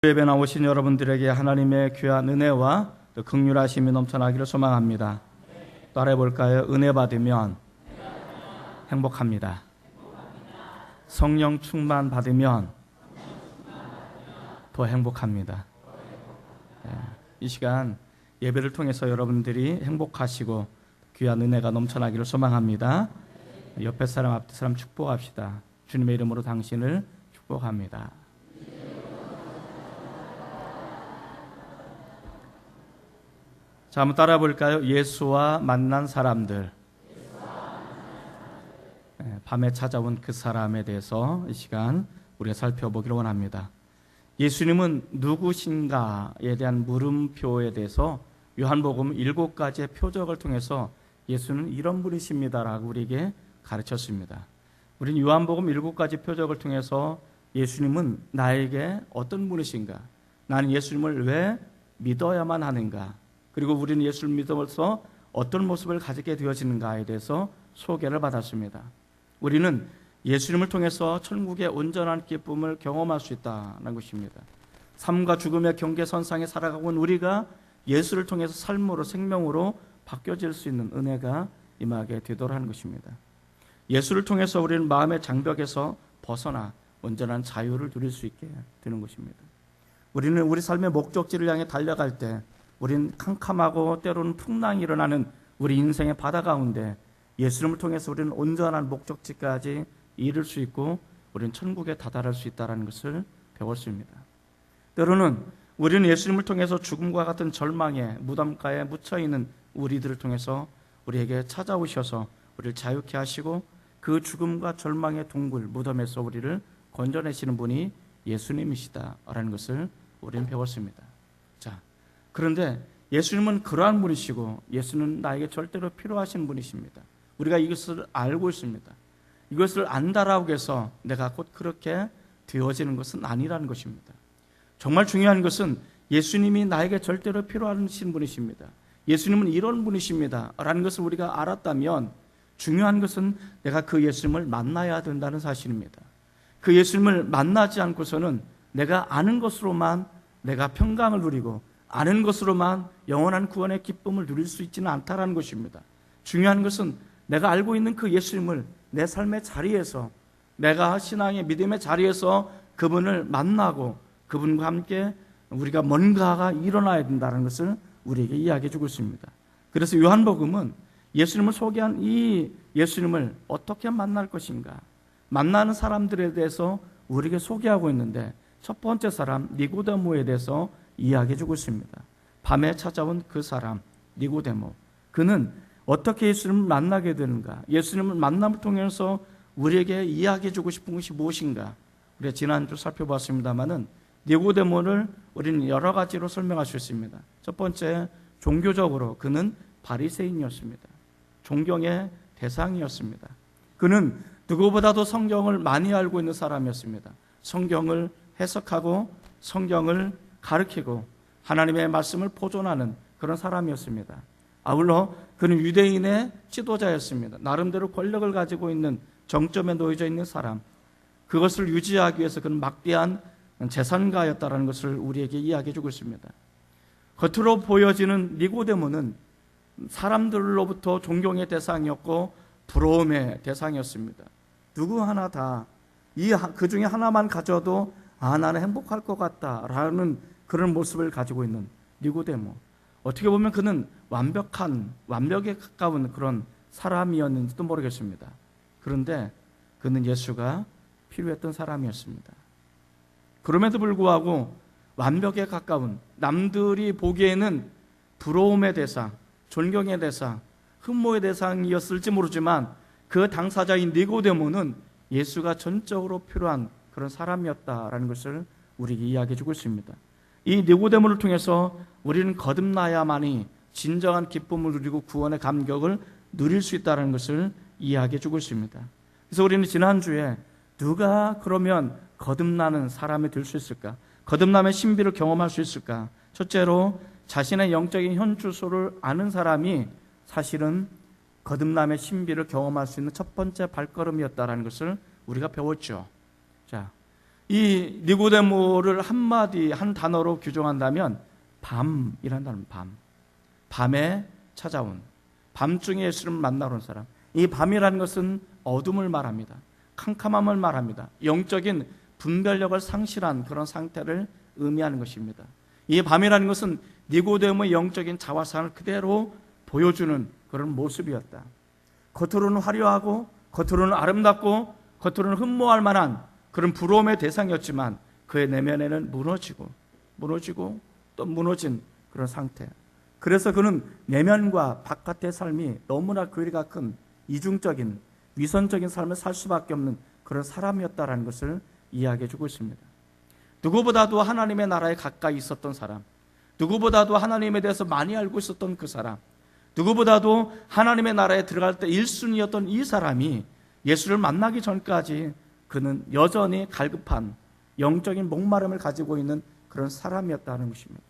예배 나오신 여러분들에게 하나님의 귀한 은혜와 또 긍휼하심이 넘쳐나기를 소망합니다. 따라해 볼까요? 은혜 받으면 행복합니다. 성령 충만 받으면 더 행복합니다. 이 시간 예배를 통해서 여러분들이 행복하시고 귀한 은혜가 넘쳐나기를 소망합니다. 옆에 사람 앞에 사람 축복합시다. 주님의 이름으로 당신을 축복합니다. 자, 한번 따라 볼까요? 예수와 만난 사람들. 밤에 찾아온 그 사람에 대해서 이 시간 우리가 살펴보기를 원합니다. 예수님은 누구신가에 대한 물음표에 대해서 요한복음 7가지의 표적을 통해서 예수는 이런 분이십니다라고 우리에게 가르쳤습니다. 우리는 요한복음 7가지 표적을 통해서 예수님은 나에게 어떤 분이신가, 나는 예수님을 왜 믿어야만 하는가, 그리고 우리는 예수를 믿음으로써 어떤 모습을 가지게 되어지는가에 대해서 소개를 받았습니다. 우리는 예수님을 통해서 천국의 온전한 기쁨을 경험할 수 있다는 것입니다. 삶과 죽음의 경계선상에 살아가고 있는 우리가 예수를 통해서 삶으로 생명으로 바뀌어질 수 있는 은혜가 임하게 되도록 하는 것입니다. 예수를 통해서 우리는 마음의 장벽에서 벗어나 온전한 자유를 누릴 수 있게 되는 것입니다. 우리는 우리 삶의 목적지를 향해 달려갈 때 우리는 캄캄하고 때로는 풍랑이 일어나는 우리 인생의 바다 가운데 예수님을 통해서 우리는 온전한 목적지까지 이룰 수 있고 우리는 천국에 다다를 수 있다는 것을 배웠습니다. 때로는 우리는 예수님을 통해서 죽음과 같은 절망의 무덤가에 묻혀있는 우리들을 통해서 우리에게 찾아오셔서 우리를 자유케 하시고 그 죽음과 절망의 동굴 무덤에서 우리를 건져내시는 분이 예수님이시다라는 것을 우리는 배웠습니다. 자, 그런데 예수님은 그러한 분이시고 예수는 나에게 절대로 필요하신 분이십니다. 우리가 이것을 알고 있습니다. 이것을 안다라고 해서 내가 곧 그렇게 되어지는 것은 아니라는 것입니다. 정말 중요한 것은 예수님이 나에게 절대로 필요하신 분이십니다. 예수님은 이런 분이십니다 라는 것을 우리가 알았다면 중요한 것은 내가 그 예수님을 만나야 된다는 사실입니다. 그 예수님을 만나지 않고서는 내가 아는 것으로만 내가 평강을 누리고 아는 것으로만 영원한 구원의 기쁨을 누릴 수 있지는 않다라는 것입니다. 중요한 것은 내가 알고 있는 그 예수님을 내 삶의 자리에서, 내가 신앙의 믿음의 자리에서 그분을 만나고 그분과 함께 우리가 뭔가가 일어나야 된다는 것을 우리에게 이야기해 주고 있습니다. 그래서 요한복음은 예수님을 소개한 이 예수님을 어떻게 만날 것인가, 만나는 사람들에 대해서 우리에게 소개하고 있는데 첫 번째 사람 니고데모에 대해서 이야기해 주고 있습니다. 밤에 찾아온 그 사람 니고데모, 그는 어떻게 예수님을 만나게 되는가, 예수님을 만남을 통해서 우리에게 이야기해 주고 싶은 것이 무엇인가, 우리가 지난주 살펴봤습니다마는 니고데모를 우리는 여러 가지로 설명할 수 있습니다. 첫 번째, 종교적으로 그는 바리새인이었습니다. 존경의 대상이었습니다. 그는 누구보다도 성경을 많이 알고 있는 사람이었습니다. 성경을 해석하고 성경을 가르치고 하나님의 말씀을 보존하는 그런 사람이었습니다. 아울러 그는 유대인의 지도자였습니다. 나름대로 권력을 가지고 있는 정점에 놓여져 있는 사람, 그것을 유지하기 위해서 그는 막대한 재산가였다는 것을 우리에게 이야기해 주고 있습니다. 겉으로 보여지는 니고데모는 사람들로부터 존경의 대상이었고 부러움의 대상이었습니다. 누구 하나 다 그 중에 하나만 가져도 나는 행복할 것 같다라는 그런 모습을 가지고 있는 니고데모, 어떻게 보면 그는 완벽에 가까운 그런 사람이었는지도 모르겠습니다. 그런데 그는 예수가 필요했던 사람이었습니다. 그럼에도 불구하고 완벽에 가까운, 남들이 보기에는 부러움의 대상, 존경의 대상, 흠모의 대상이었을지 모르지만 그 당사자인 니고데모는 예수가 전적으로 필요한 그런 사람이었다라는 것을 우리에게 이야기해 주고 있습니다. 이 니고데모를 통해서 우리는 거듭나야만이 진정한 기쁨을 누리고 구원의 감격을 누릴 수 있다는 것을 이야기해 주고 있습니다. 그래서 우리는 지난주에 누가 그러면 거듭나는 사람이 될 수 있을까? 거듭남의 신비를 경험할 수 있을까? 첫째로 자신의 영적인 현주소를 아는 사람이 사실은 거듭남의 신비를 경험할 수 있는 첫 번째 발걸음이었다는 것을 우리가 배웠죠. 자, 이 니고데모를 한마디 한 단어로 규정한다면 밤이라는 단어. 밤에 찾아온, 밤중에 예수를 만나러 온 사람. 이 밤이라는 것은 어둠을 말합니다. 캄캄함을 말합니다. 영적인 분별력을 상실한 그런 상태를 의미하는 것입니다. 이 밤이라는 것은 니고데모의 영적인 자화상을 그대로 보여주는 그런 모습이었다. 겉으로는 화려하고 겉으로는 아름답고 겉으로는 흠모할 만한 그런 부러움의 대상이었지만 그의 내면에는 무너지고 또 무너진 그런 상태. 그래서 그는 내면과 바깥의 삶이 너무나 괴리가 큰 이중적인 위선적인 삶을 살 수밖에 없는 그런 사람이었다라는 것을 이야기해 주고 있습니다. 누구보다도 하나님의 나라에 가까이 있었던 사람, 누구보다도 하나님에 대해서 많이 알고 있었던 그 사람, 누구보다도 하나님의 나라에 들어갈 때 1순위였던 이 사람이 예수를 만나기 전까지 그는 여전히 갈급한 영적인 목마름을 가지고 있는 그런 사람이었다는 것입니다.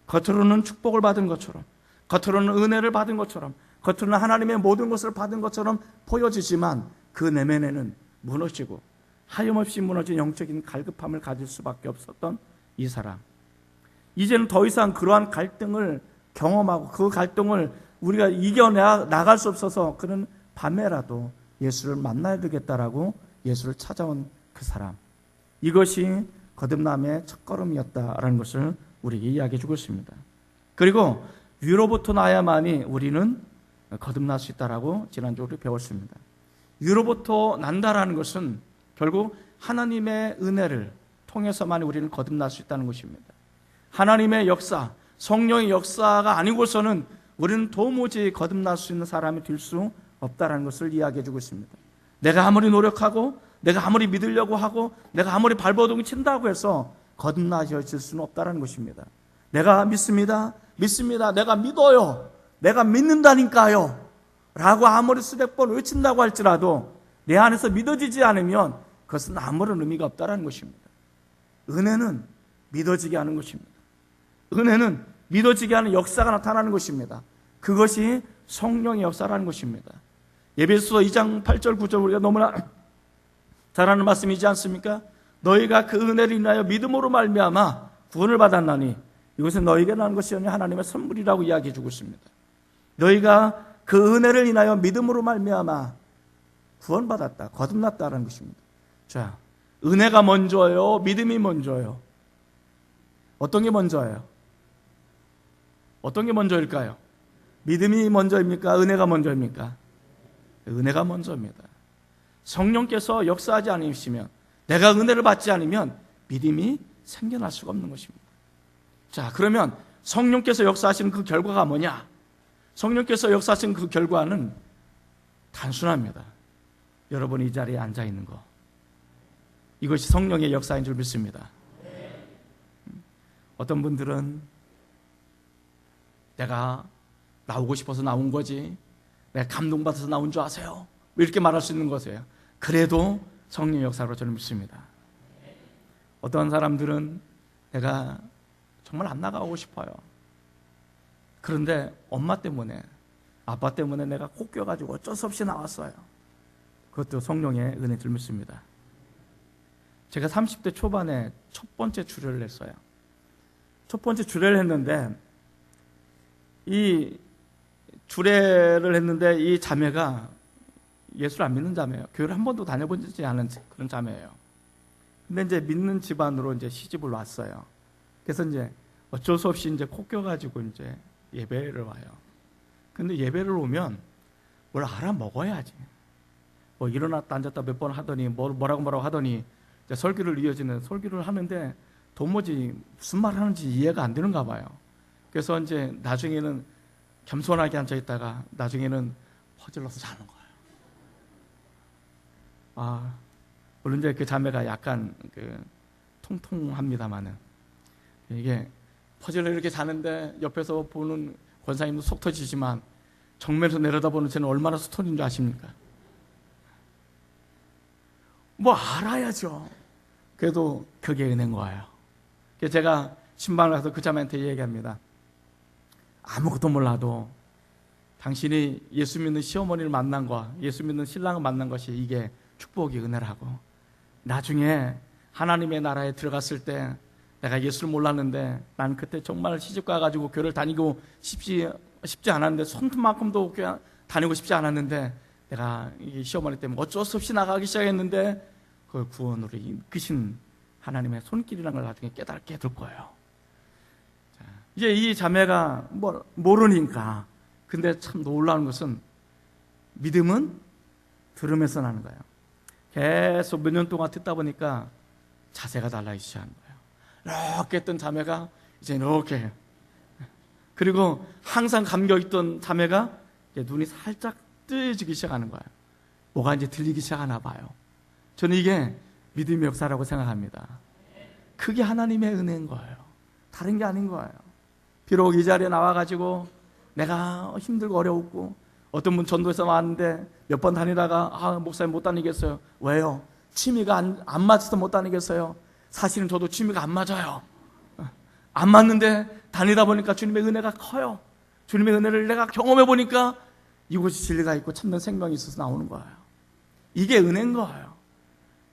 겉으로는 축복을 받은 것처럼, 겉으로는 은혜를 받은 것처럼, 겉으로는 하나님의 모든 것을 받은 것처럼 보여지지만 그 내면에는 무너지고 하염없이 무너진 영적인 갈급함을 가질 수밖에 없었던 이 사람. 이제는 더 이상 그러한 갈등을 경험하고 그 갈등을 우리가 이겨나갈 수 없어서 그는 밤에라도 예수를 만나야 되겠다라고 예수를 찾아온 그 사람. 이것이 거듭남의 첫걸음이었다라는 것을 우리에게 이야기해 주고 있습니다. 그리고 위로부터 나야만이 우리는 거듭날 수 있다라고 지난주에 배웠습니다. 위로부터 난다라는 것은 결국 하나님의 은혜를 통해서만 우리는 거듭날 수 있다는 것입니다. 하나님의 역사, 성령의 역사가 아니고서는 우리는 도무지 거듭날 수 있는 사람이 될 수 없다는 것을 이야기해 주고 있습니다. 내가 아무리 노력하고 내가 아무리 믿으려고 하고 내가 아무리 발버둥 친다고 해서 거듭나질 수는 없다는 것입니다. 내가 믿습니다. 내가 믿어요. 내가 믿는다니까요. 라고 아무리 수백 번 외친다고 할지라도 내 안에서 믿어지지 않으면 그것은 아무런 의미가 없다는 것입니다. 은혜는 믿어지게 하는 것입니다. 은혜는 믿어지게 하는 역사가 나타나는 것입니다. 그것이 성령의 역사라는 것입니다. 에베소서 2장 8절 9절 우리가 너무나 잘 아는 말씀이지 않습니까? 너희가 그 은혜를 인하여 믿음으로 말미암아 구원을 받았나니 이것은 너희에게 나는 것이 아니라 하나님의 선물이라고 이야기해 주고 있습니다. 너희가 그 은혜를 인하여 믿음으로 말미암아 구원받았다, 거듭났다는 것입니다. 자, 은혜가 먼저예요? 믿음이 먼저예요? 어떤 게 먼저예요? 어떤 게 먼저일까요? 믿음이 먼저입니까? 은혜가 먼저입니까? 은혜가 먼저입니다. 성령께서 역사하지 않으시면, 내가 은혜를 받지 않으면 믿음이 생겨날 수가 없는 것입니다. 자, 그러면 성령께서 역사하시는 그 결과가 뭐냐? 성령께서 역사하시는 그 결과는 단순합니다. 여러분이 이 자리에 앉아 있는 거, 이것이 성령의 역사인 줄 믿습니다. 어떤 분들은 내가 나오고 싶어서 나온 거지, 내가 감동받아서 나온 줄 아세요? 이렇게 말할 수 있는 것이에요. 그래도 성령의 역사로 저는 믿습니다. 어떤 사람들은 내가 정말 안 나가고 싶어요. 그런데 엄마 때문에, 아빠 때문에 내가 꼭 껴가지고 어쩔 수 없이 나왔어요. 그것도 성령의 은혜 줄 믿습니다. 제가 30대 초반에 첫 번째 주례를 했어요. 첫 번째 주례를 했는데 이 주례를 했는데 이 자매가 예수를 안 믿는 자매예요. 교회를 한 번도 다녀보지 않은 그런 자매예요. 근데 이제 믿는 집안으로 이제 시집을 왔어요. 그래서 이제 어쩔 수 없이 이제 코 껴가지고 이제 예배를 와요. 근데 예배를 오면 뭘 알아 먹어야지. 뭐 일어났다 앉았다 몇 번 하더니 뭐라고 하더니 이제 설교를 이어지는 설교를 하는데 도무지 무슨 말 하는지 이해가 안 되는가 봐요. 그래서 이제 나중에는 겸손하게 앉아 있다가 나중에는 퍼질러서 자는 거예요. 아, 물론 이제 그 자매가 약간 통통합니다만은 이게 퍼질러 이렇게 자는데 옆에서 보는 권사님도 속 터지지만 정면에서 내려다보는 저는 얼마나 속 터진 줄 아십니까? 뭐 알아야죠. 그래도 그게 은혜인 거예요. 그래서 제가 신방을 가서 그 자매한테 얘기합니다. 아무것도 몰라도 당신이 예수 믿는 시어머니를 만난 거, 예수 믿는 신랑을 만난 것이 이게 축복이 은혜라고. 나중에 하나님의 나라에 들어갔을 때 내가 예수를 몰랐는데 난 그때 정말 시집가 가지고 교회를 다니고 싶지 않았는데 손톱만큼도 교회 다니고 싶지 않았는데 내가 이 시어머니 때문에 어쩔 수 없이 나가기 시작했는데 그걸 구원으로 이끄신 하나님의 손길이라는 걸 나중에 깨닫게 될 거예요. 자, 이제 이 자매가 모르니까. 근데 참 놀라운 것은 믿음은 들으면서 나는 거예요. 계속 몇 년 동안 듣다 보니까 자세가 달라지기 시작하는 거예요. 이렇게 했던 자매가 이제 이렇게, 그리고 항상 감겨있던 자매가 이제 눈이 살짝 뜨여지기 시작하는 거예요. 뭐가 이제 들리기 시작하나 봐요. 저는 이게 믿음의 역사라고 생각합니다. 그게 하나님의 은혜인 거예요. 다른 게 아닌 거예요. 비록 이 자리에 나와가지고 내가 힘들고 어려웠고, 어떤 분 전도에서 왔는데 몇 번 다니다가 목사님 못 다니겠어요. 왜요? 취미가 안 맞아서 못 다니겠어요. 사실은 저도 취미가 안 맞아요. 안 맞는데 다니다 보니까 주님의 은혜가 커요. 주님의 은혜를 내가 경험해 보니까 이곳이 진리가 있고 참된 생명이 있어서 나오는 거예요. 이게 은혜인 거예요.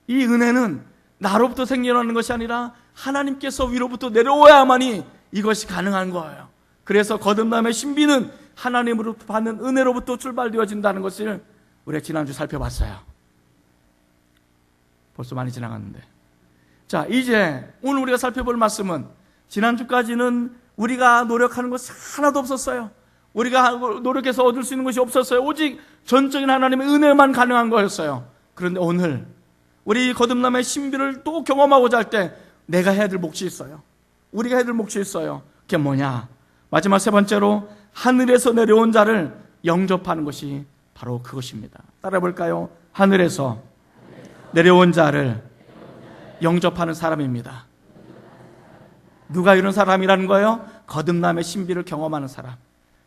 이 은혜는 나로부터 생겨나는 것이 아니라 하나님께서 위로부터 내려오야만이 이것이 가능한 거예요. 그래서 거듭남의 신비는 하나님으로부터 받는 은혜로부터 출발되어진다는 것을 우리가 지난주 살펴봤어요. 벌써 많이 지나갔는데, 자, 이제 오늘 우리가 살펴볼 말씀은, 지난주까지는 우리가 노력하는 것이 하나도 없었어요. 우리가 노력해서 얻을 수 있는 것이 없었어요. 오직 전적인 하나님의 은혜만 가능한 거였어요. 그런데 오늘 우리 거듭남의 신비를 또 경험하고자 할 때 내가 해야 될 몫이 있어요. 우리가 해야 될 몫이 있어요. 그게 뭐냐? 마지막 세 번째로 하늘에서 내려온 자를 영접하는 것이 바로 그것입니다. 따라해 볼까요? 하늘에서 내려온 자를 영접하는 사람입니다. 누가 이런 사람이라는 거예요? 거듭남의 신비를 경험하는 사람.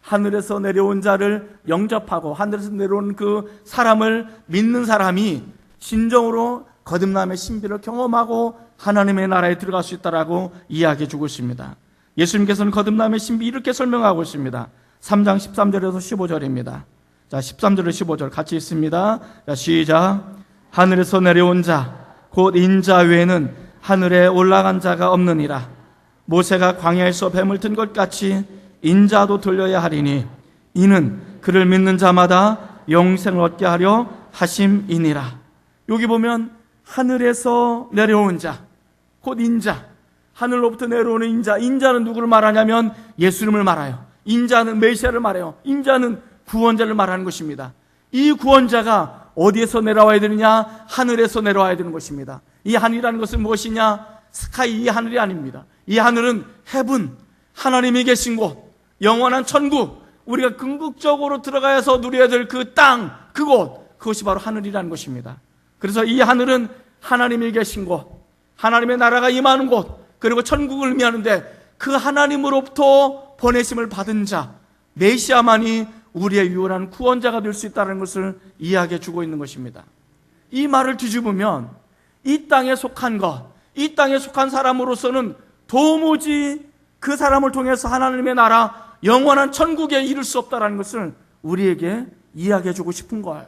하늘에서 내려온 자를 영접하고 하늘에서 내려온 그 사람을 믿는 사람이 진정으로 거듭남의 신비를 경험하고 하나님의 나라에 들어갈 수 있다라고 이야기해 주고 있습니다. 예수님께서는 거듭남의 신비 이렇게 설명하고 있습니다. 3장 13절에서 15절입니다. 자, 13절에서 15절 같이 있습니다. 자, 시작. 하늘에서 내려온 자, 곧 인자 외에는 하늘에 올라간 자가 없느니라. 모세가 광야에서 뱀을 든 것 같이 인자도 들려야 하리니 이는 그를 믿는 자마다 영생을 얻게 하려 하심이니라. 여기 보면 하늘에서 내려온 자, 곧 인자, 하늘로부터 내려오는 인자. 인자는 누구를 말하냐면 예수님을 말해요. 인자는 메시아를 말해요. 인자는 구원자를 말하는 것입니다. 이 구원자가 어디에서 내려와야 되느냐? 하늘에서 내려와야 되는 것입니다. 이 하늘이라는 것은 무엇이냐? 스카이, 이 하늘이 아닙니다. 이 하늘은 헤븐, 하나님이 계신 곳, 영원한 천국, 우리가 궁극적으로 들어가서 누려야 될 그 땅, 그곳, 그것이 바로 하늘이라는 것입니다. 그래서 이 하늘은 하나님이 계신 곳, 하나님의 나라가 임하는 곳, 그리고 천국을 의미하는데 그 하나님으로부터 보내심을 받은 자, 메시아만이 우리의 유일한 구원자가 될 수 있다는 것을 이야기해 주고 있는 것입니다. 이 말을 뒤집으면 이 땅에 속한 것, 이 땅에 속한 사람으로서는 도무지 그 사람을 통해서 하나님의 나라, 영원한 천국에 이를 수 없다는 것을 우리에게 이야기해 주고 싶은 거예요.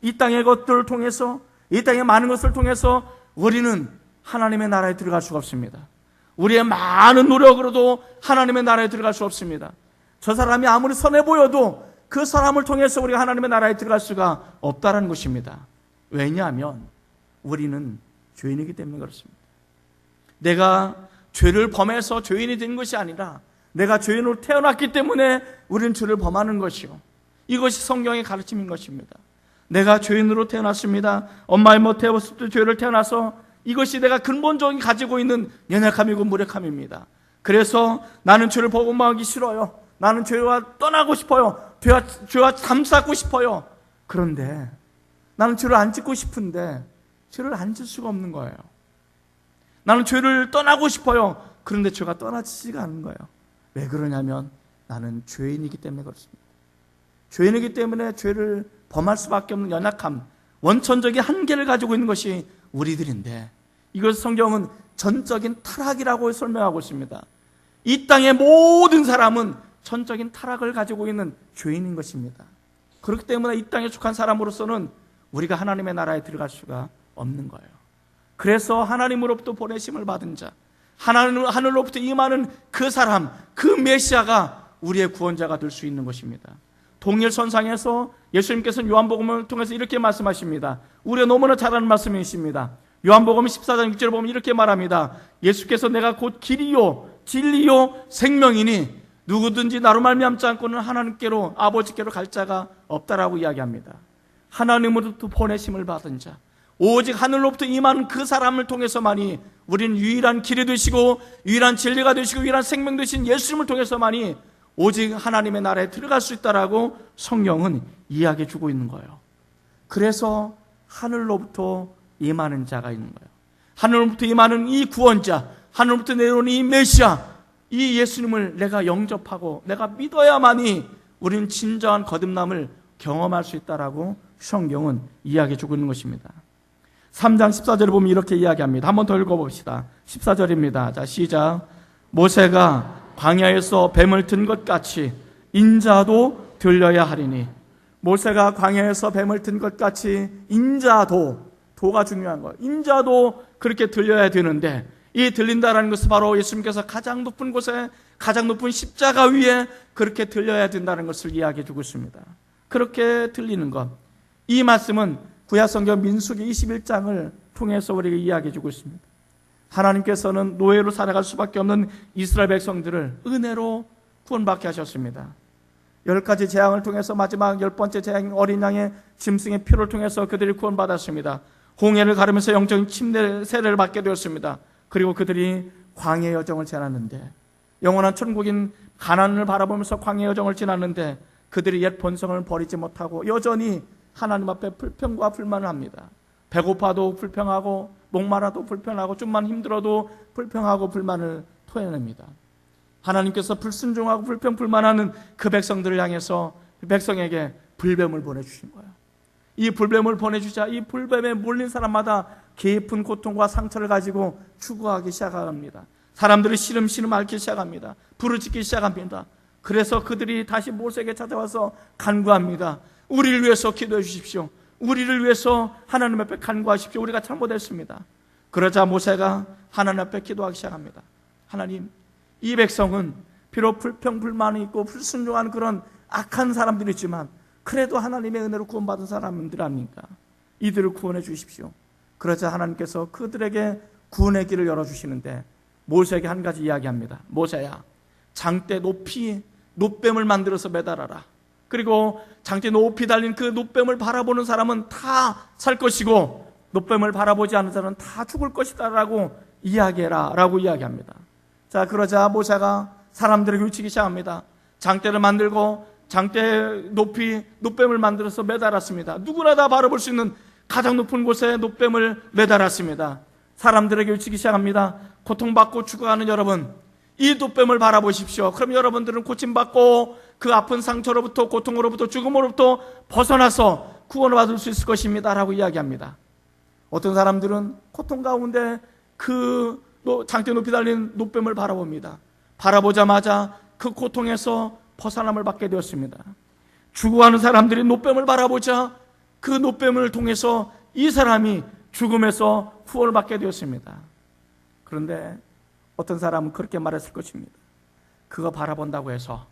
이 땅의 것들을 통해서, 이 땅의 많은 것을 통해서 우리는 하나님의 나라에 들어갈 수가 없습니다. 우리의 많은 노력으로도 하나님의 나라에 들어갈 수 없습니다. 저 사람이 아무리 선해 보여도 그 사람을 통해서 우리가 하나님의 나라에 들어갈 수가 없다는 것입니다. 왜냐하면 우리는 죄인이기 때문에 그렇습니다. 내가 죄를 범해서 죄인이 된 것이 아니라 내가 죄인으로 태어났기 때문에 우리는 죄를 범하는 것이요, 이것이 성경의 가르침인 것입니다. 내가 죄인으로 태어났습니다. 엄마의 못해 없을 때 죄를 태어나서 이것이 내가 근본적인 가지고 있는 연약함이고 무력함입니다. 그래서 나는 죄를 범하기 싫어요. 나는 죄와 떠나고 싶어요. 죄와 감싸고 싶어요. 그런데 나는 죄를 안 짓고 싶은데 죄를 안 짓을 수가 없는 거예요. 나는 죄를 떠나고 싶어요. 그런데 죄가 떠나지지가 않는 거예요. 왜 그러냐면 나는 죄인이기 때문에 그렇습니다. 죄인이기 때문에 죄를 범할 수밖에 없는 연약함, 원천적인 한계를 가지고 있는 것이 우리들인데, 이것을 성경은 전적인 타락이라고 설명하고 있습니다. 이 땅의 모든 사람은 전적인 타락을 가지고 있는 죄인인 것입니다. 그렇기 때문에 이 땅에 속한 사람으로서는 우리가 하나님의 나라에 들어갈 수가 없는 거예요. 그래서 하나님으로부터 보내심을 받은 자, 하늘로부터 임하는 그 사람, 그 메시아가 우리의 구원자가 될 수 있는 것입니다. 동일선상에서 예수님께서는 요한복음을 통해서 이렇게 말씀하십니다. 우리가 너무나 잘 아는 말씀이십니다. 요한복음 14장 6절을 보면 이렇게 말합니다. 예수께서 내가 곧 길이요 진리요 생명이니 누구든지 나로 말미암지 않고는 하나님께로 아버지께로 갈 자가 없다라고 이야기합니다. 하나님으로부터 보내심을 받은 자, 오직 하늘로부터 임한 그 사람을 통해서만이 우리는 유일한 길이 되시고 유일한 진리가 되시고 유일한 생명 되신 예수님을 통해서만이 오직 하나님의 나라에 들어갈 수 있다라고 성경은 이야기해 주고 있는 거예요. 그래서 하늘로부터 임하는 자가 있는 거예요. 하늘로부터 임하는 이 구원자, 하늘로부터 내려오는 이 메시아, 이 예수님을 내가 영접하고 내가 믿어야만이 우리는 진정한 거듭남을 경험할 수 있다라고 성경은 이야기해 주고 있는 것입니다. 3장 14절에 보면 이렇게 이야기합니다. 한번 더 읽어봅시다. 14절입니다. 자, 시작. 모세가 광야에서 뱀을 든 것 같이 인자도 들려야 하리니. 모세가 광야에서 뱀을 든 것 같이 인자도, 도가 중요한 거예요. 인자도 그렇게 들려야 되는데, 이 들린다라는 것은 바로 예수님께서 가장 높은 곳에, 가장 높은 십자가 위에 그렇게 들려야 된다는 것을 이야기해 주고 있습니다. 그렇게 들리는 것, 이 말씀은 구약성경 민수기 21장을 통해서 우리에게 이야기해 주고 있습니다. 하나님께서는 노예로 살아갈 수밖에 없는 이스라엘 백성들을 은혜로 구원받게 하셨습니다. 10가지 재앙을 통해서 마지막 10번째 재앙인 어린 양의 짐승의 피를 통해서 그들이 구원받았습니다. 홍해를 가르면서 영적인 세례를 받게 되었습니다. 그리고 그들이 광야 여정을 지났는데, 영원한 천국인 가나안을 바라보면서 광야 여정을 지났는데 그들이 옛 본성을 버리지 못하고 여전히 하나님 앞에 불평과 불만을 합니다. 배고파도 불평하고 목마라도 불평하고 좀만 힘들어도 불평하고 불만을 토해냅니다. 하나님께서 불순종하고 불평 불만하는 그 백성들을 향해서 그 백성에게 불뱀을 보내주신 거예요. 이 불뱀을 보내주자 이 불뱀에 몰린 사람마다 깊은 고통과 상처를 가지고 추구하기 시작합니다. 사람들이 시름시름 앓기 시작합니다. 부르짖기 시작합니다. 그래서 그들이 다시 모세에게 찾아와서 간구합니다. 우리를 위해서 기도해 주십시오. 우리를 위해서 하나님 앞에 간구하십시오. 우리가 잘못했습니다. 그러자 모세가 하나님 앞에 기도하기 시작합니다. 하나님, 이 백성은 비록 불평불만이 있고 불순종한 그런 악한 사람들이지만 그래도 하나님의 은혜로 구원받은 사람들 아닙니까? 이들을 구원해 주십시오. 그러자 하나님께서 그들에게 구원의 길을 열어주시는데 모세에게 한 가지 이야기합니다. 모세야, 장대 높이 놋뱀을 만들어서 매달아라. 그리고 장대 높이 달린 그 놋뱀을 바라보는 사람은 다 살 것이고 놋뱀을 바라보지 않는 사람은 다 죽을 것이다 라고 이야기해라 라고 이야기합니다. 자, 그러자 모세가 사람들에게 외치기 시작합니다. 장대를 만들고 장대 높이 놋뱀을 만들어서 매달았습니다. 누구나 다 바라볼 수 있는 가장 높은 곳에 놋뱀을 매달았습니다. 사람들에게 외치기 시작합니다. 고통받고 죽어가는 여러분, 이 놋뱀을 바라보십시오. 그럼 여러분들은 고침받고 그 아픈 상처로부터 고통으로부터 죽음으로부터 벗어나서 구원을 받을 수 있을 것입니다 라고 이야기합니다. 어떤 사람들은 고통 가운데 그 장대 높이 달린 놋뱀을 바라봅니다. 바라보자마자 그 고통에서 벗어남을 받게 되었습니다. 죽어가는 사람들이 놋뱀을 바라보자 그 놋뱀을 통해서 이 사람이 죽음에서 구원을 받게 되었습니다. 그런데 어떤 사람은 그렇게 말했을 것입니다. 그거 바라본다고 해서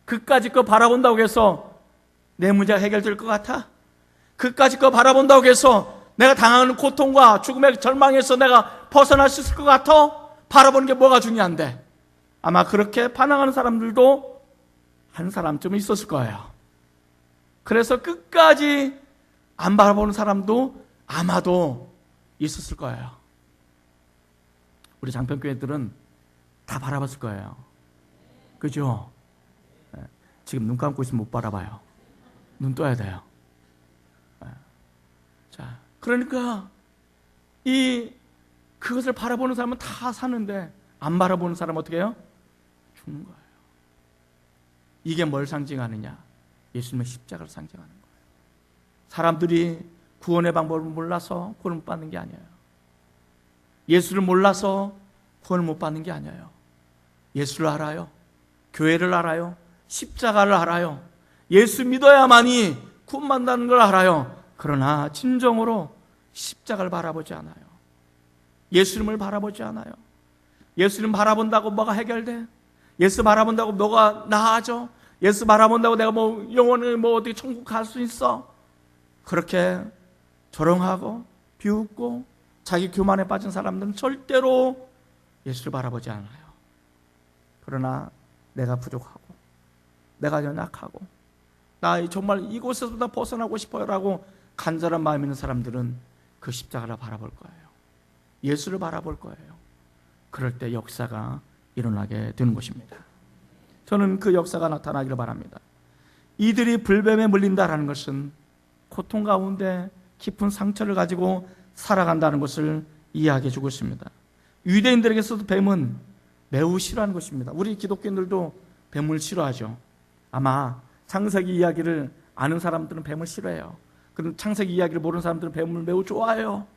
그까짓 거 바라본다고 해서 내 문제가 해결될 것 같아? 그까짓 거 바라본다고 해서 내가 당하는 고통과 죽음의 절망에서 내가 벗어날 수 있을 것 같아? 바라보는 게 뭐가 중요한데? 아마 그렇게 반항하는 사람들도 한 사람쯤 있었을 거예요. 그래서 끝까지 안 바라보는 사람도 아마도 있었을 거예요. 우리 장평교회들은 다 바라봤을 거예요. 그죠? 지금 눈 감고 있으면 못 바라봐요. 눈 떠야 돼요. 자, 그러니까 그것을 바라보는 사람은 다 사는데 안 바라보는 사람은 어떻게 해요? 죽는 거예요. 이게 뭘 상징하느냐? 예수님의 십자가를 상징하는 거예요. 사람들이 구원의 방법을 몰라서 구원을 못 받는 게 아니에요. 예수를 몰라서 구원을 못 받는 게 아니에요. 예수를 알아요. 교회를 알아요. 십자가를 알아요. 예수 믿어야만이 구원받는다는 걸 알아요. 그러나 진정으로 십자가를 바라보지 않아요. 예수님을 바라보지 않아요. 예수님 바라본다고 뭐가 해결돼? 예수 바라본다고 뭐가 나아져? 예수 바라본다고 내가 영원히 어떻게 천국 갈 수 있어? 그렇게 조롱하고 비웃고 자기 교만에 빠진 사람들은 절대로 예수를 바라보지 않아요. 그러나 내가 부족하고 내가 연약하고 나 정말 이곳에서부터 벗어나고 싶어요라고 간절한 마음 있는 사람들은 그 십자가를 바라볼 거예요. 예수를 바라볼 거예요. 그럴 때 역사가 일어나게 되는 것입니다. 저는 그 역사가 나타나기를 바랍니다. 이들이 불뱀에 물린다라는 것은 고통 가운데 깊은 상처를 가지고 살아간다는 것을 이해하게 해주고 있습니다. 유대인들에게서도 뱀은 매우 싫어하는 것입니다. 우리 기독교인들도 뱀을 싫어하죠. 아마 창세기 이야기를 아는 사람들은 뱀을 싫어해요. 그럼 창세기 이야기를 모르는 사람들은 뱀을 매우 좋아해요.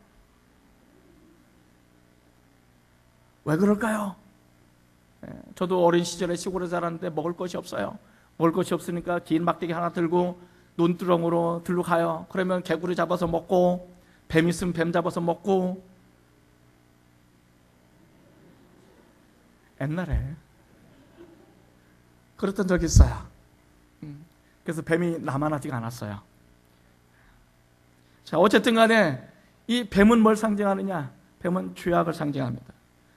왜 그럴까요? 저도 어린 시절에 시골에 자랐는데 먹을 것이 없어요. 먹을 것이 없으니까 긴 막대기 하나 들고 논두렁으로 들러 가요. 그러면 개구리 잡아서 먹고 뱀 있으면 뱀 잡아서 먹고. 옛날에 그랬던 적이 있어요. 그래서 뱀이 남아나지가 않았어요. 자, 어쨌든 간에 이 뱀은 뭘 상징하느냐? 뱀은 죄악을 상징합니다.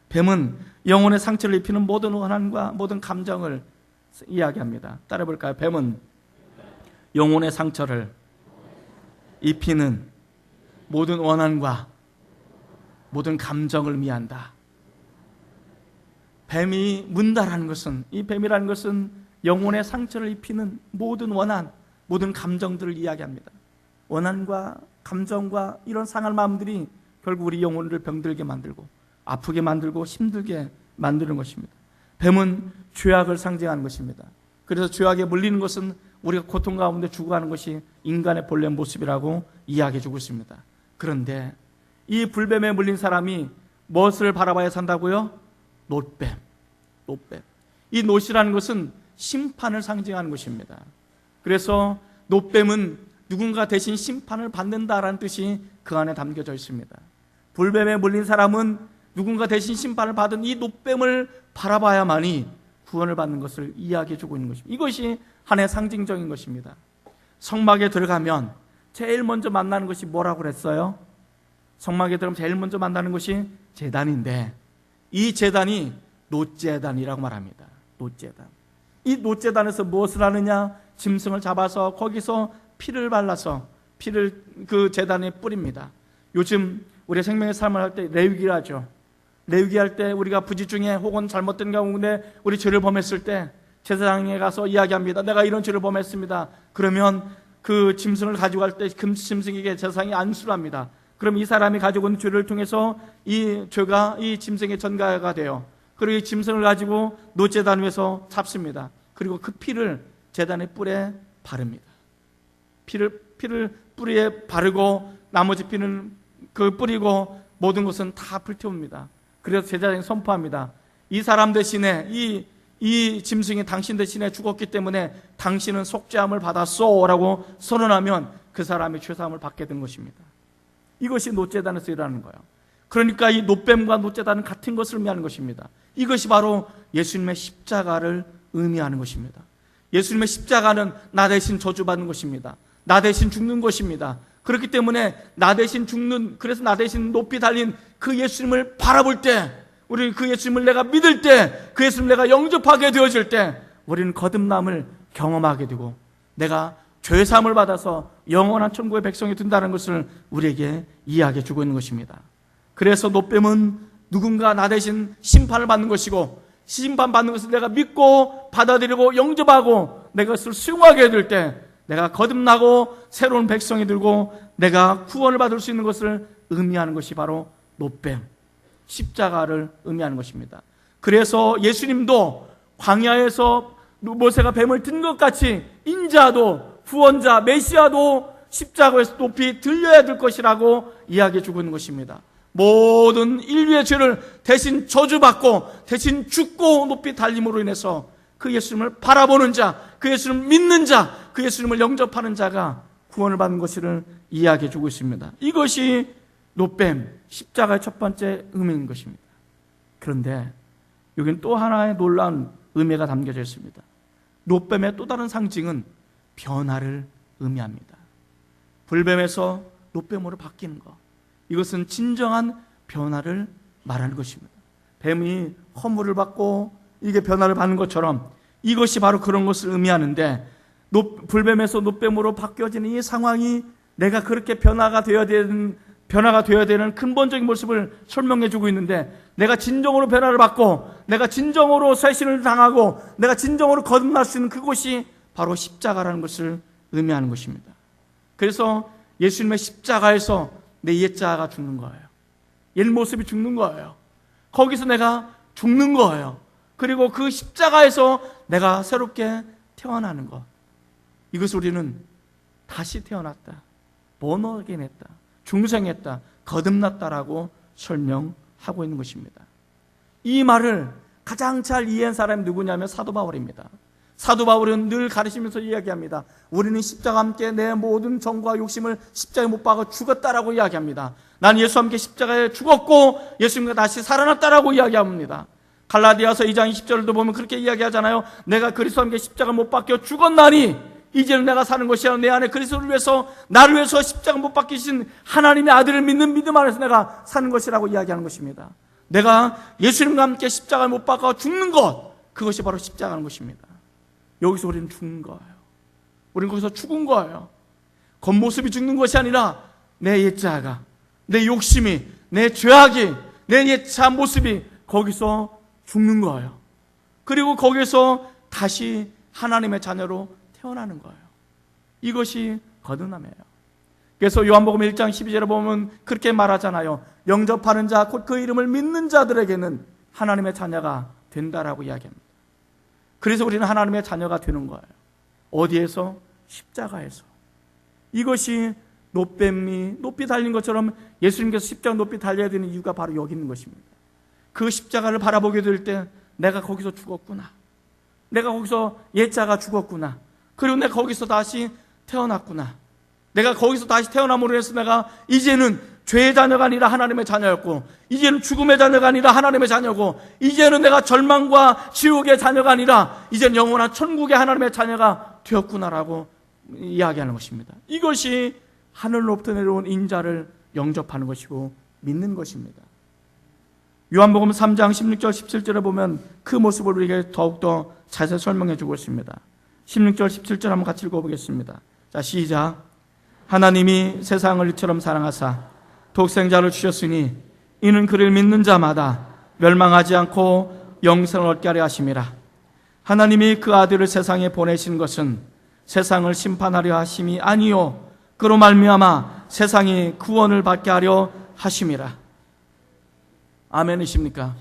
뱀은 영혼의 상처를 입히는 모든 원한과 모든 감정을 이야기합니다. 따라해볼까요? 뱀은 영혼의 상처를 입히는 모든 원한과 모든 감정을 의미한다. 뱀이 문다라는 것은, 이 뱀이라는 것은 영혼의 상처를 입히는 모든 원한, 모든 감정들을 이야기합니다. 원한과 감정과 이런 상할 마음들이 결국 우리 영혼을 병들게 만들고 아프게 만들고 힘들게 만드는 것입니다. 뱀은 죄악을 상징하는 것입니다. 그래서 죄악에 물리는 것은 우리가 고통 가운데 죽어가는 것이 인간의 본래 모습이라고 이야기해 주고 있습니다. 그런데 이 불뱀에 물린 사람이 무엇을 바라봐야 산다고요? 놋뱀. 이 놋이라는 것은 심판을 상징하는 것입니다. 그래서 놋뱀은 누군가 대신 심판을 받는다라는 뜻이 그 안에 담겨져 있습니다. 불뱀에 물린 사람은 누군가 대신 심판을 받은 이 놋뱀을 바라봐야만이 구원을 받는 것을 이야기해 주고 있는 것입니다. 이것이 하나의 상징적인 것입니다. 성막에 들어가면 제일 먼저 만나는 것이 뭐라고 그랬어요? 성막에 들어가면 제일 먼저 만나는 것이 제단인데, 이 제단이 놋제단이라고 말합니다. 놋제단. 이 놋제단에서 무엇을 하느냐? 짐승을 잡아서 거기서 피를 발라서 피를 그 제단에 뿌립니다. 요즘 우리 생명의 삶을 할 때 레위기를 하죠. 레위기 할 때 우리가 부지 중에 혹은 잘못된 가운데 우리 죄를 범했을 때 제사장에 가서 이야기합니다. 내가 이런 죄를 범했습니다. 그러면 그 짐승을 가지고 갈 때 그 짐승에게 제사장이 안수를 합니다. 그럼 이 사람이 가지고 있는 죄를 통해서 이 죄가 이 짐승의 전가가 돼요. 그리고 이 짐승을 가지고 놋제단 위에서 잡습니다. 그리고 그 피를 제단의 뿔에 바릅니다. 피를 뿌리에 바르고 나머지 피는 그 뿌리고 모든 것은 다 불태웁니다. 그래서 제사장이 선포합니다. 이 사람 대신에 이 짐승이 당신 대신에 죽었기 때문에 당신은 속죄함을 받았소 라고 선언하면 그 사람이 죄사함을 받게 된 것입니다. 이것이 놋제단에서 일하는 거예요. 그러니까 이 놋뱀과 놋제단은 같은 것을 의미하는 것입니다. 이것이 바로 예수님의 십자가를 의미하는 것입니다. 예수님의 십자가는 나 대신 저주받는 것입니다. 나 대신 죽는 것입니다. 그렇기 때문에 나 대신 죽는, 그래서 나 대신 높이 달린 그 예수님을 바라볼 때, 우리 그 예수님을 내가 믿을 때, 그 예수님을 내가 영접하게 되어질 때 우리는 거듭남을 경험하게 되고 내가 죄사함을 받아서 영원한 천국의 백성이 된다는 것을 우리에게 이야기해 주고 있는 것입니다. 그래서 놋뱀은 누군가 나 대신 심판을 받는 것이고, 심판받는 것을 내가 믿고 받아들이고 영접하고 내가 그것을 수용하게 될 때 내가 거듭나고 새로운 백성이 되고 내가 구원을 받을 수 있는 것을 의미하는 것이 바로 놋뱀, 십자가를 의미하는 것입니다. 그래서 예수님도 광야에서 모세가 뱀을 든 것 같이 인자도, 구원자, 메시아도 십자가에서 높이 들려야 될 것이라고 이야기해 주고 있는 것입니다. 모든 인류의 죄를 대신 저주받고 대신 죽고 높이 달림으로 인해서 그 예수님을 바라보는 자, 그 예수님을 믿는 자, 그 예수님을 영접하는 자가 구원을 받는 것을 이야기해 주고 있습니다. 이것이 노뱀, 십자가의 첫 번째 의미인 것입니다. 그런데 여기는 또 하나의 놀라운 의미가 담겨져 있습니다. 노뱀의 또 다른 상징은 변화를 의미합니다. 불뱀에서 노뱀으로 바뀌는 것, 이것은 진정한 변화를 말하는 것입니다. 뱀이 허물을 받고 이게 변화를 받는 것처럼 이것이 바로 그런 것을 의미하는데, 불뱀에서 노뱀으로 바뀌어지는 이 상황이 내가 그렇게 변화가 되어야 되는 근본적인 모습을 설명해 주고 있는데, 내가 진정으로 변화를 받고 내가 진정으로 쇄신을 당하고 내가 진정으로 거듭날 수 있는 그곳이 바로 십자가라는 것을 의미하는 것입니다. 그래서 예수님의 십자가에서 내 옛자아가 죽는 거예요. 옛 모습이 죽는 거예요. 거기서 내가 죽는 거예요. 그리고 그 십자가에서 내가 새롭게 태어나는 것, 이것을 우리는 다시 태어났다, 본어게인 했다, 중생했다, 거듭났다라고 설명하고 있는 것입니다. 이 말을 가장 잘 이해한 사람이 누구냐면 사도 바울입니다. 사도 바울은 늘 가르치면서 이야기합니다. 우리는 십자가와 함께 내 모든 정과 욕심을 십자가에 못 박아 죽었다라고 이야기합니다. 난 예수와 함께 십자가에 죽었고 예수님과 다시 살아났다라고 이야기합니다. 갈라디아서 2장 20절도 보면 그렇게 이야기하잖아요. 내가 그리스도와 함께 십자가 못 박혀 죽었나니 이제는 내가 사는 것이 아니라 내 안에 그리스도를 위해서, 나를 위해서 십자가 못 박히신 하나님의 아들을 믿는 믿음 안에서 내가 사는 것이라고 이야기하는 것입니다. 내가 예수님과 함께 십자가에 못 박아 죽는 것, 그것이 바로 십자가는 것입니다. 여기서 우리는 죽는 거예요. 우리는 거기서 죽은 거예요. 겉모습이 죽는 것이 아니라 내 옛자아가, 내 욕심이, 내 죄악이, 내 옛자 모습이 거기서 죽는 거예요. 그리고 거기서 다시 하나님의 자녀로 태어나는 거예요. 이것이 거듭남이에요. 그래서 요한복음 1장 12절에 보면 그렇게 말하잖아요. 영접하는 자, 곧 그 이름을 믿는 자들에게는 하나님의 자녀가 된다라고 이야기합니다. 그래서 우리는 하나님의 자녀가 되는 거예요. 어디에서? 십자가에서. 이것이 노뱀이 높이 달린 것처럼 예수님께서 십자가 높이 달려야 되는 이유가 바로 여기 있는 것입니다. 그 십자가를 바라보게 될 때 내가 거기서 죽었구나, 내가 거기서 옛자가 죽었구나, 그리고 내가 거기서 다시 태어났구나, 내가 거기서 다시 태어남으로 해서 내가 이제는 죄의 자녀가 아니라 하나님의 자녀였고, 이제는 죽음의 자녀가 아니라 하나님의 자녀고, 이제는 내가 절망과 지옥의 자녀가 아니라 이제는 영원한 천국의 하나님의 자녀가 되었구나라고 이야기하는 것입니다. 이것이 하늘로부터 내려온 인자를 영접하는 것이고 믿는 것입니다. 요한복음 3장 16절 17절에 보면 그 모습을 우리에게 더욱더 자세히 설명해 주고 있습니다. 16절 17절 한번 같이 읽어보겠습니다. 자, 시작. 하나님이 세상을 이처럼 사랑하사 독생자를 주셨으니 이는 그를 믿는 자마다 멸망하지 않고 영생을 얻게 하려 하심이라. 하나님이 그 아들을 세상에 보내신 것은 세상을 심판하려 하심이 아니요 그로 말미암아 세상이 구원을 받게 하려 하심이라. 아멘이십니까?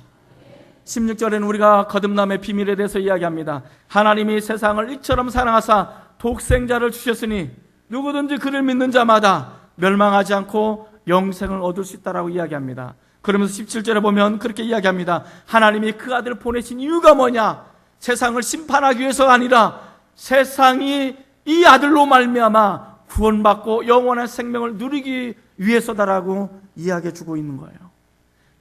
16절에는 우리가 거듭남의 비밀에 대해서 이야기합니다. 하나님이 세상을 이처럼 사랑하사 독생자를 주셨으니 누구든지 그를 믿는 자마다 멸망하지 않고 영생을 얻을 수 있다라고 이야기합니다. 그러면서 17절에 보면 그렇게 이야기합니다. 하나님이 그 아들을 보내신 이유가 뭐냐? 세상을 심판하기 위해서가 아니라 세상이 이 아들로 말미암아 구원받고 영원한 생명을 누리기 위해서다라고 이야기해 주고 있는 거예요.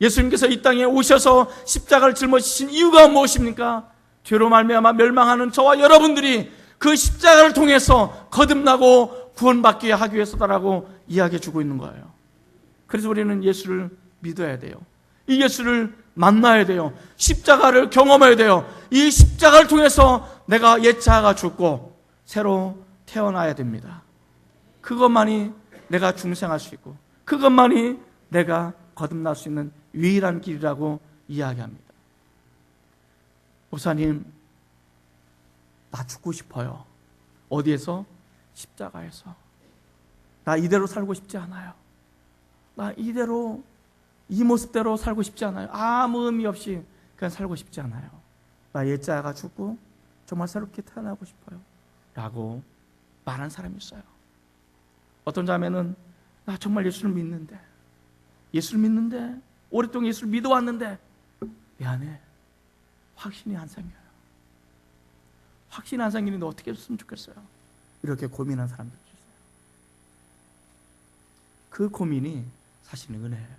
예수님께서 이 땅에 오셔서 십자가를 짊어지신 이유가 무엇입니까? 죄로 말미암아 멸망하는 저와 여러분들이 그 십자가를 통해서 거듭나고 구원받게 하기 위해서다라고 이야기해 주고 있는 거예요. 그래서 우리는 예수를 믿어야 돼요. 이 예수를 만나야 돼요. 십자가를 경험해야 돼요. 이 십자가를 통해서 내가 옛자아가 죽고 새로 태어나야 됩니다. 그것만이 내가 중생할 수 있고 그것만이 내가 거듭날 수 있는 유일한 길이라고 이야기합니다. 목사님, 나 죽고 싶어요. 어디에서? 십자가에서. 나 이대로 살고 싶지 않아요. 나 이대로 이 모습대로 살고 싶지 않아요. 아무 의미 없이 그냥 살고 싶지 않아요. 나 옛자가 죽고 정말 새롭게 태어나고 싶어요 라고 말한 사람이 있어요. 어떤 자매는 나 정말 예수를 믿는데 오랫동안 예수를 믿어왔는데 미안해, 확신이 안 생겨요. 확신이 안 생기는데 어떻게 했으면 좋겠어요. 이렇게 고민한 사람들이 있어요. 그 고민이 사실은 은혜예요.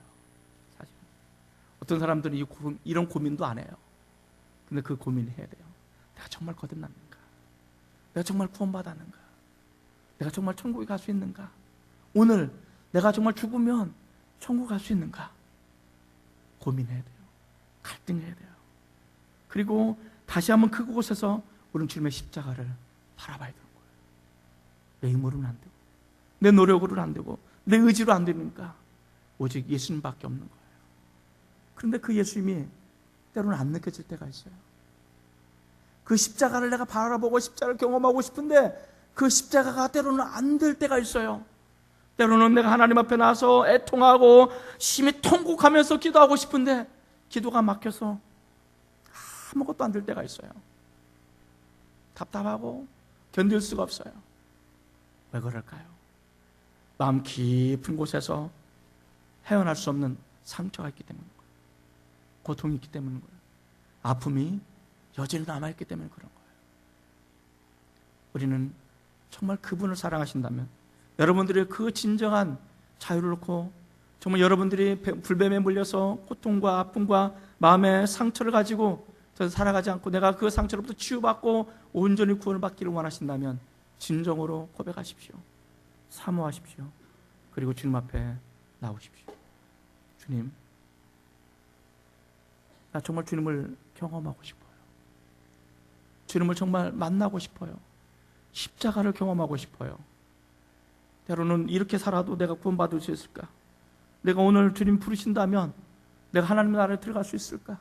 사실. 어떤 사람들은 이런 고민도 안 해요. 근데 그 고민을 해야 돼요. 내가 정말 거듭났는가? 내가 정말 구원받았는가? 내가 정말 천국에 갈 수 있는가? 오늘 내가 정말 죽으면 천국 갈 수 있는가? 고민해야 돼요. 갈등해야 돼요. 그리고 다시 한번 그곳에서 우리는 주님의 십자가를 바라봐야 되는 거예요. 내 힘으로는 안 되고, 내 노력으로는 안 되고, 내 의지로 안 되니까 오직 예수님밖에 없는 거예요. 그런데 그 예수님이 때로는 안 느껴질 때가 있어요. 그 십자가를 내가 바라보고 십자가를 경험하고 싶은데 그 십자가가 때로는 안 될 때가 있어요. 때로는 내가 하나님 앞에 나서 애통하고 심히 통곡하면서 기도하고 싶은데 기도가 막혀서 아무것도 안 될 때가 있어요. 답답하고 견딜 수가 없어요. 왜 그럴까요? 마음 깊은 곳에서 헤어날 수 없는 상처가 있기 때문인 거예요. 고통이 있기 때문인 거예요. 아픔이 여전히 남아있기 때문에 그런 거예요. 우리는 정말 그분을 사랑하신다면 여러분들의 그 진정한 자유를 놓고 정말 여러분들이 불뱀에 물려서 고통과 아픔과 마음의 상처를 가지고 살아가지 않고 내가 그 상처로부터 치유받고 온전히 구원을 받기를 원하신다면 진정으로 고백하십시오. 사모하십시오. 그리고 주님 앞에 나오십시오. 주님, 나 정말 주님을 경험하고 싶어요. 주님을 정말 만나고 싶어요. 십자가를 경험하고 싶어요. 때로는 이렇게 살아도 내가 구원받을 수 있을까? 내가 오늘 주님 부르신다면 내가 하나님의 나라에 들어갈 수 있을까?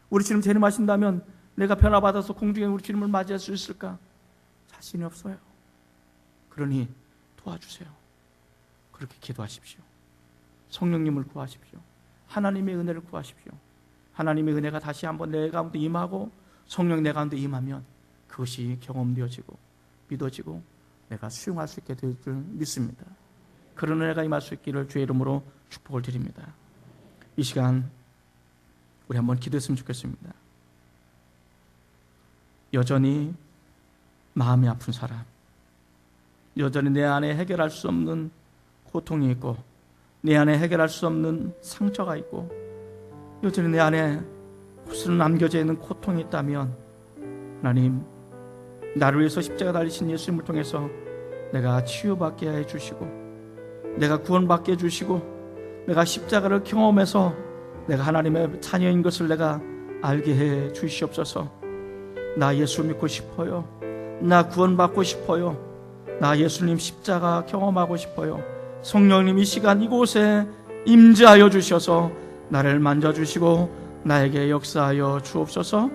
우리 주님 재림하신다면 내가 변화받아서 공중에 우리 주님을 맞이할 수 있을까? 자신이 없어요. 그러니 도와주세요. 그렇게 기도하십시오. 성령님을 구하십시오. 하나님의 은혜를 구하십시오. 하나님의 은혜가 다시 한번 내 가운데 임하고 성령이 내 가운데 임하면 그것이 경험되어지고 믿어지고 내가 수용할 수 있게 될 줄 믿습니다. 그런 은혜가 임할 수 있기를 주의 이름으로 축복을 드립니다. 이 시간 우리 한번 기도했으면 좋겠습니다. 여전히 마음이 아픈 사람, 여전히 내 안에 해결할 수 없는 고통이 있고 내 안에 해결할 수 없는 상처가 있고 여전히 내 안에 곳으로 남겨져 있는 고통이 있다면 하나님, 나를 위해서 십자가 달리신 예수님을 통해서 내가 치유받게 해주시고 내가 구원받게 해주시고 내가 십자가를 경험해서 내가 하나님의 자녀인 것을 내가 알게 해 주시옵소서. 나 예수 믿고 싶어요. 나 구원받고 싶어요. 나 예수님 십자가 경험하고 싶어요. 성령님 이 시간 이곳에 임재하여 주셔서 나를 만져주시고 나에게 역사하여 주옵소서.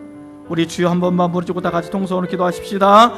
우리 주여 한 번만 부르짖고 다 같이 동성으로 기도하십시다.